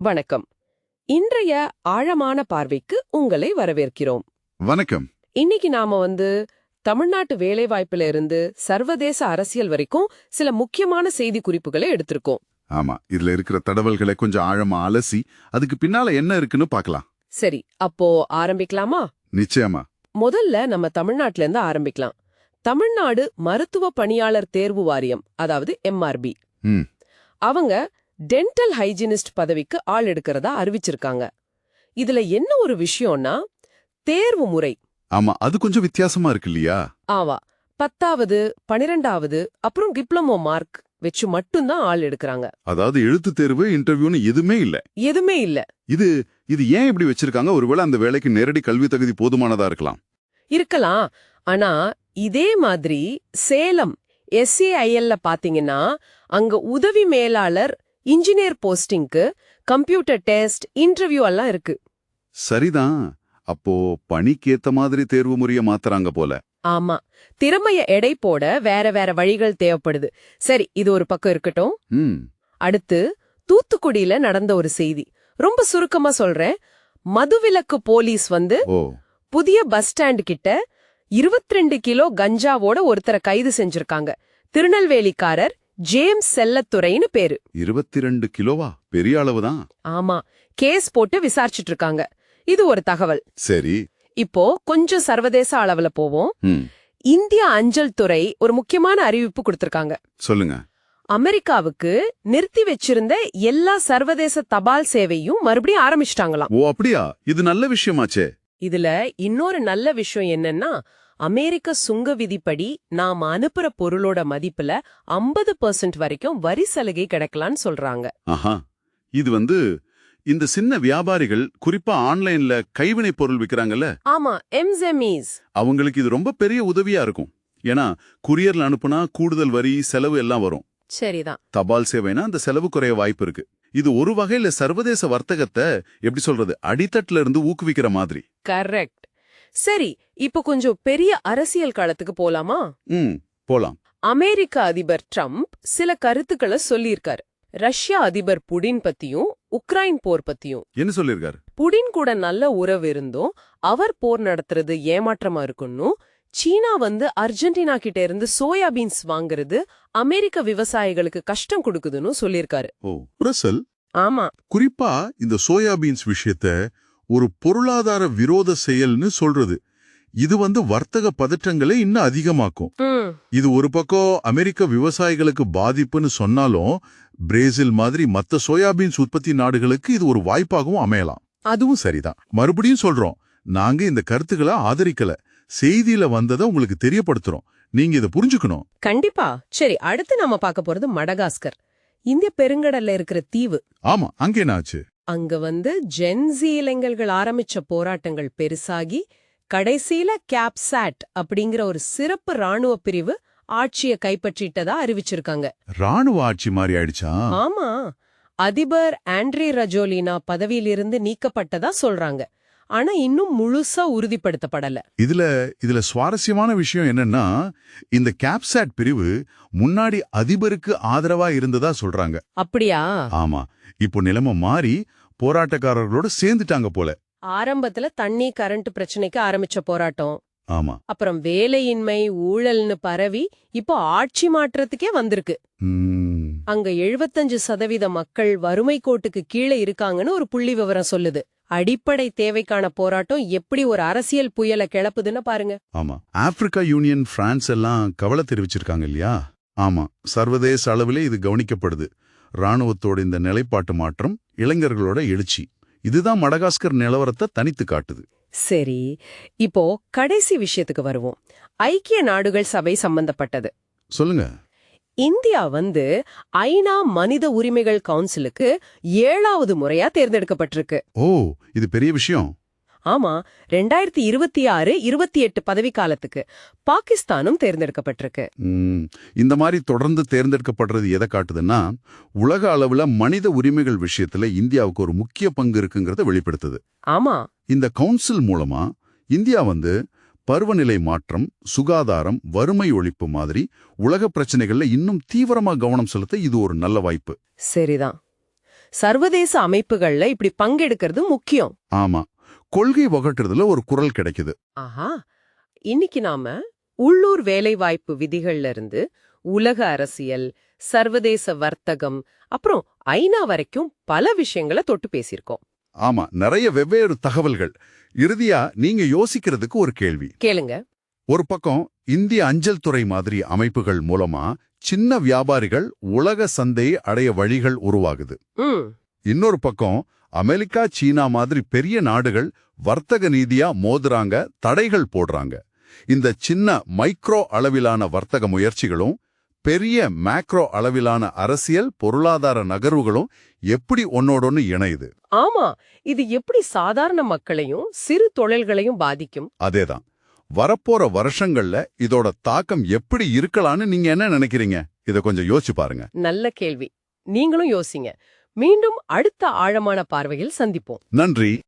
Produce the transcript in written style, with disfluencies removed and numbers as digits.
வணக்கம். இன்றைய ஆழமான பார்வைக்கு உங்களை வரவேற்கிறோம். வணக்கம். இன்னைக்கு நாம தமிழ்நாட்டு வேலைவாய்ப்புல இருந்து சர்வதேச அரசியல் வரைக்கும் சில முக்கியமான செய்தி குறிப்புகளை எடுத்திருக்கோம். ஆமா, இதுல இருக்கிற தடவல்களை கொஞ்சம் ஆழமா அலசி அதுக்கு பின்னால என்ன இருக்குன்னு பார்க்கலாம். சரி, அப்போ ஆரம்பிக்கலாமா? நிச்சயமா. முதல்ல நம்ம தமிழ்நாட்டுல இருந்து ஆரம்பிக்கலாம். தமிழ்நாடு மருத்துவ பணியாளர் தேர்வு வாரியம், அதாவது MRB, அவங்க டென்டல் ஹைஜீனிஸ்ட் பதவிக்கு ஆள் எடுக்கிறதா அறிவிச்சிருக்காங்க. இதுல என்ன ஒரு விஷயம்னா, தேர்வு முறை. ஆமா, அது கொஞ்சம் வித்தியாசமா இருக்கு இல்லையா? ஆவா, 10வது 12வது அப்புறம் டிப்ளமோ மார்க் வச்சு மட்டும்தான் ஆள் எடுக்கிறாங்க. அதாவது எழுத்து தேர்வு, இன்டர்வியூன்னு எதுவுமே இல்ல. இது ஏன் இப்படி வச்சிருக்காங்க? ஒருவேளை அந்த வேலைக்கு நேரடி கல்வி தகுதி போதுமானதா இருக்கலாம். ஆனா இதே மாதிரி சேலம் SAIL பாத்தீங்கன்னா, அங்க உதவி மேலாளர் இன்ஜினியர் போஸ்டிங்க்கு கம்ப்யூட்டர் டெஸ்ட், இன்டர்வியூ எல்லாம் இருக்கு. சரிதான். அப்போ பணிக்கேத்த மாதிரி தேர்வு முறைய மாத்துறாங்க போல. ஆமா, திறமைய எடை போட வேற வேற வழிகள் தேவைப்படுது. சரி, இது ஒரு பக்கம் இருக்கட்டும். அடுத்து தூத்துக்குடியில நடந்த ஒரு செய்தி, ரொம்ப சுருக்கமா சொல்றேன். மதுவிலக்கு போலீஸ் புதிய பஸ் ஸ்டாண்ட் கிட்ட 22 கிலோ கஞ்சாவோட ஒருத்தரை கைது செஞ்சிருக்காங்க. திருநெல்வேலிக்காரர் ஜேம்ஸ் செல்லத்துறைன்னு பேரு. 22 கிலோவா? பெரிய அளவுதான். ஆமா, கேஸ் போட்டு விசாரிச்சுட்டு இருக்காங்க. இது ஒரு தகவல். சரி, இப்போ கொஞ்சம் சர்வதேச அளவுல போவோம். இந்திய அஞ்சல் துறை ஒரு முக்கியமான அறிவிப்பு கொடுத்திருக்காங்க. சொல்லுங்க. அமெரிக்காவுக்கு நிறுத்தி வச்சிருந்த எல்லா சர்வதேச தபால் சேவையும் மறுபடியும் ஆரம்பிச்சிட்டாங்களாம். ஓ, அப்படியா? இது நல்ல விஷயமாச்சே. இதுல இன்னொரு நல்ல விஷயம் என்னன்னா, அமெரிக்க சுங்க விதிப்படி நாம அனுப்புற பொருளோட மதிப்புல 50% வரைக்கும் வரி சலுகை கிடைக்கலான்னு சொல்றாங்க. ஆஹா, இது இந்த சின்ன வியாபாரிகள், குறிப்பா ஆன்லைன்ல கைவினை பொருள் விக்கிறாங்கல்ல, ஆமா, MSMEs, அவங்களுக்கு இது ரொம்ப பெரிய உதவியா இருக்கும். ஏன்னா குரியர்ல அனுப்புனா கூடுதல் வரி செலவு எல்லாம் வரும். சரிதான். தபால் சேவைனா அந்த செலவு குறைய வாய்ப்பு இருக்கு. இது ஒரு வகையில சர்வதேச வர்த்தகத்தை எப்படி சொல்றது, அடித்தட்டுல இருந்து ஊக்குவிக்கிற மாதிரி. கரெக்ட். சரி, இப்போ கொஞ்சம் பெரிய அரசியல் களத்துக்கு போலாமா? போலாம். அமெரிக்க அதிபர் ட்ரம்ப் சில கருத்துக்களை சொல்லியிருக்காரு. ரஷ்யா அதிபர் புடின் பத்தியும் உக்ரைன் போர் பத்தியும். என்ன சொல்லிருக்காரு? புடின் கூட நல்ல உறவு இருந்தும் அவர் போர் நடத்துறது ஏமாற்றமா இருக்குன்னு, சீனா அர்ஜென்டினா கிட்ட இருந்து சோயாபீன்ஸ் வாங்குறது அமெரிக்க விவசாயிகளுக்கு கஷ்டம் கொடுக்குதுன்னு சொல்லியிருக்காரு. ஓ, பிரசல். ஆமா, குறிப்பா இந்த சோயாபீன்ஸ் விஷயத்த ஒரு பொருளாதார விரோத செயல்னு சொல்றது. இது வர்த்தக பதற்றங்களை இன்னும் அதிகமாக்கும். இது ஒரு பக்கம் அமெரிக்க விவசாயிகளுக்கு பாதிப்புன்னு சொன்னாலும், பிரேசில் மாதிரி மத்த சோயாபீன்ஸ் உற்பத்தி நாடுகளுக்கு இது ஒரு வாய்ப்பாகவும் அமையலாம். அதுவும் சரிதான். மறுபடியும் சொல்றோம், நாங்க இந்த கருத்துக்களை ஆதரிக்கல. செய்தியில வந்ததை உங்களுக்கு தெரியப்படுத்துறோம். நீங்க இதை புரிஞ்சுக்கணும். கண்டிப்பா. சரி, அடுத்து நாம பார்க்க போறது மடகாஸ்கர். இந்திய பெருங்கடல்ல இருக்கிற தீவு. ஆமா, அங்க என்ன ஆச்சு? அங்க ஜென்சி இளைஞர்கள் ஆரம்பிச்ச போராட்டங்கள் பெருசாகி கடைசியில கேப்சாட் அப்படிங்கிற ஒரு சிறப்பு ராணுவ பிரிவு ஆட்சியை கைப்பற்றிட்டதா அறிவிச்சிருக்காங்க. ராணுவ ஆட்சி மாதிரி ஆயிடுச்சா? ஆமா, அதிபர் ஆண்ட்ரி ரஜோலினா பதவியிலிருந்து நீக்கப்பட்டதா சொல்றாங்க. ஆனா இன்னும் முழுசா உறுதிப்படுத்தப்படல. இதுல சுவாரஸ்யமான விஷயம் என்னன்னா, இந்த கேப்சாட் பிரிவு முன்னாடி அதிபருக்கு ஆதரவா இருந்ததா சொல்றாங்க. அப்படியா? ஆமா, இப்போ நிலைமை மாறி போராட்டக்காரர்களோட சேர்ந்துட்டாங்க போல. ஆரம்பத்துல தண்ணி கரண்ட் பிரச்சனைக்கு ஆரம்பிச்ச போராட்டம், ஆமா, அப்புறம் வேலையின்மை ஊழல்னு பரவி இப்போ ஆட்சி மாற்றத்துக்கே வந்திருக்கு. அங்க 75% மக்கள் வறுமை கோட்டுக்கு கீழே இருக்காங்கன்னு ஒரு புள்ளி விவரம் சொல்லுது. அடிப்படை தேவைக்கான போராட்டம் எப்படி ஒரு அரசியல் புயலை கிளப்புதுன்னு பாருங்க. ஆமா, ஆப்பிரிக்கா யூனியன், பிரான்ஸ் எல்லாம் கவலை தெரிவிச்சிருக்காங்க இல்லையா? ஆமா, சர்வதேச அளவிலே இது கவனிக்கப்படுது. ராணுவத்தோட இந்த நிலைப்பாட்டு மாற்றம், இளைஞர்களோட எழுச்சி, இதுதான் மடகாஸ்கர் நிலவரத்தை தனித்து காட்டுது. சரி, இப்போ கடைசி விஷயத்துக்கு வருவோம். ஐக்கிய நாடுகள் சபை சம்பந்தப்பட்டது. சொல்லுங்க. இந்தியா ஐநா மனித உரிமைகள் கவுன்சிலுக்கு 7வது முறையா தேர்ந்தெடுக்கப்பட்டிருக்கு. ஓ, இது பெரிய விஷயம். ஆமா, 2026-28 பதவி காலத்துக்கு பாகிஸ்தானும் தேர்ந்தெடுக்கப்பட்டிருக்கு. இந்த மாதிரி தொடர்ந்து தேர்ந்தெடுக்கப்படுறது எதை காட்டுதுன்னா, உலக அளவுல மனித உரிமைகள் விஷயத்துல இந்தியாவுக்கு ஒரு முக்கிய பங்கு இருக்குங்கிறத வெளிப்படுத்துது. ஆமா, இந்த கவுன்சில் மூலமா இந்தியா பருவநிலை மாற்றம், சுகாதாரம், வறுமை ஒழிப்பு மாதிரி உலக பிரச்சனைகள்ல இன்னும் தீவிரமா கவனம் செலுத்த இது ஒரு நல்ல வாய்ப்பு. சரிதான். சர்வதேச அமைப்புகள்ல இப்படி பங்கெடுக்கிறது முக்கியம். ஆமா, கொள்கை வகுக்கிறதுல ஒரு குரல் கிடைக்குது. ஆஹா, இன்னைக்கு நாம உள்ளூர் வேலைவாய்ப்பு விதிகள்ல இருந்து உலக அரசியல், சர்வதேச வர்த்தகம், அப்புறம் ஐநா வரைக்கும் பல விஷயங்களை தொட்டு பேசியிருக்கோம். ஆமா, நிறைய வெவ்வேறு தகவல்கள். இறுதியா நீங்க யோசிக்கிறதுக்கு ஒரு கேள்வி. கேளுங்க. ஒரு பக்கம் இந்திய அஞ்சல் துறை மாதிரி அமைப்புகள் மூலமா சின்ன வியாபாரிகள் உலக சந்தையை அடைய வழிகள் உருவாகுது. ம் இன்னொரு பக்கம் அமெரிக்கா, சீனா மாதிரி பெரிய நாடுகள் வர்த்தக நீதியா மோதுறாங்க, தடைகள் போடுறாங்க. இந்த சின்ன மைக்ரோ அளவிலான வர்த்தக முயற்சிகளும் பெரிய மேக்ரோ அளவிலான அரசியல் பொருளாதார நகர்வுகளும் எப்படி ஒன்னோடொன்னு இணையுது? ஆமா, இது எப்படி சாதாரண மக்களையும் சிறு தொழில்களையும் பாதிக்கும்? அதேதான். வரப்போற வருஷங்கள்ல இதோட தாக்கம் எப்படி இருக்கலாம்னு நீங்க என்ன நினைக்கிறீங்க? இத கொஞ்சம் யோசிச்சு பாருங்க. நல்ல கேள்வி. நீங்களும் யோசிங்க. மீண்டும் அடுத்த ஆழமான பார்வையில் சந்திப்போம். நன்றி.